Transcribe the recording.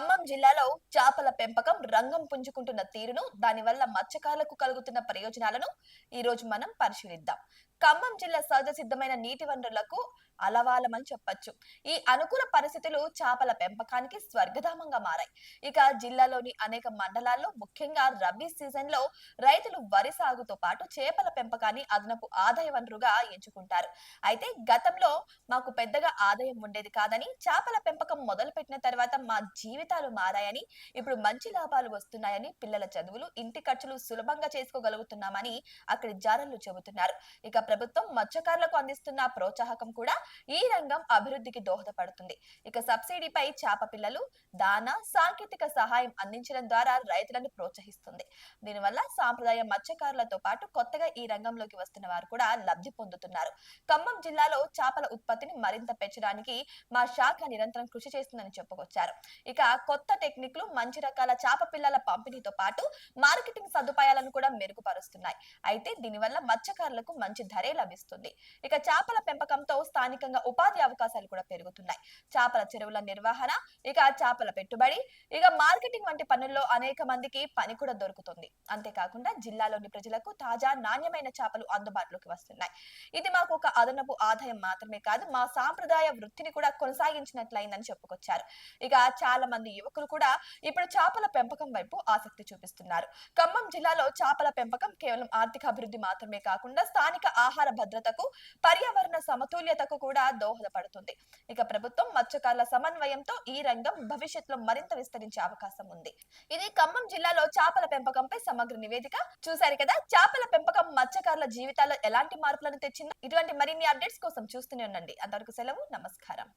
ఖమ్మం జిల్లాలో చేపల పెంపకం రంగం పుంజుకుంటున్న తీరును, దానివల్ల మత్స్యకారులకు కలుగుతున్న ప్రయోజనాలను ఈ రోజు మనం పరిశీలిద్దాం. ఖమ్మం జిల్లా సహజ సిద్ధమైన నీటి వనరులకు అలవాలమని చెప్పొచ్చు. ఈ అనుకూల పరిస్థితులు చేపల పెంపకానికి స్వర్గధామంగా మారాయి. ఇక జిల్లాలోని అనేక మండలాల్లో ముఖ్యంగా రబీ సీజన్లో రైతులు వరి సాగుతో పాటు చేపల పెంపకాన్ని అదనపు ఆదాయ వనరుగా ఎంచుకుంటారు. అయితే గతంలో మాకు పెద్దగా ఆదాయం ఉండేది కాదని, చేపల పెంపకం మొదలుపెట్టిన తర్వాత మా జీవితాలు మారాయని, ఇప్పుడు మంచి లాభాలు వస్తున్నాయని, పిల్లల చదువులు, ఇంటి ఖర్చులు సులభంగా చేసుకోగలుగుతున్నామని అక్కడి జాలర్లు చెబుతున్నారు. ఇక ప్రభుత్వం మత్స్యకారులకు అందిస్తున్న ప్రోత్సాహకం కూడా ఈ రంగం అభివృద్ధికి దోహదపడుతుంది. ఇక సబ్సిడీపై చేప పిల్లలు, దానా, సాంకేతిక సహాయం అందించడం ద్వారా రైతులను ప్రోత్సహిస్తుంది. దీనివల్ల సాంప్రదాయ మత్స్యకారులతో పాటు కొత్తగా ఈ రంగంలోకి వస్తున్న వారు కూడా లబ్ధి పొందుతున్నారు. ఖమ్మం జిల్లాలో చేపల ఉత్పత్తిని మరింత పెంచడానికి మా శాఖ నిరంతరం కృషి చేస్తుందని చెప్పుకొచ్చారు. ఇక కొత్త టెక్నిక్లు, మంచి రకాల చేప పిల్లల పంపిణీతో పాటు మార్కెటింగ్ సదుపాయాలను కూడా మెరుగుపరుస్తున్నాయి. అయితే దీనివల్ల మత్స్యకారులకు మంచి ధరే లభిస్తుంది. ఇక చేపల పెంపకంతో స్థానికంగా ఉపాధి అవకాశాలు కూడా పెరుగుతున్నాయి. చేపల చెరువుల నిర్వహణ, ఇక చేపల పెట్టుబడి, ఇక మార్కెటింగ్ వంటి పనుల్లో అనేక మందికి పని కూడా దొరుకుతుంది. అంతేకాకుండా జిల్లాలోని ప్రజలకు తాజా నాణ్యమైన చేపలు అందుబాటులోకి వస్తున్నాయి. ఇది మాకు ఒక అదనపు ఆదాయం మాత్రమే కాదు, మా సాంప్రదాయ వృత్తిని కూడా కొనసాగించినట్లయిందని చెప్పుకొచ్చారు. ఇక చాలా మంది యువకులు కూడా ఇప్పుడు చేపల పెంపకం వైపు ఆసక్తి చూపిస్తున్నారు. ఖమ్మం జిల్లాలో చేపల పెంపకం కేవలం ఆర్థిక అభివృద్ధి మాత్రమే కాకుండా స్థానిక ఆహార భద్రతకు, పర్యావరణ సమతుల్యతకు కూడా దోహదపడుతుంది. ఇక ప్రభుత్వం, మత్స్యకారుల సమన్వయంతో ఈ రంగం భవిష్యత్తులో మరింత విస్తరించే అవకాశం ఉంది. ఇది ఖమ్మం జిల్లాలో చేపల పెంపకంపై సమగ్ర నివేదిక. చూశారు కదా, చేపల పెంపకం మత్స్యకారుల జీవితాల్లో ఎలాంటి మార్పులను తెచ్చిందో. ఇటువంటి మరిన్ని అప్డేట్స్ కోసం చూస్తూనే ఉండండి. అంతవరకు సెలవు, నమస్కారం.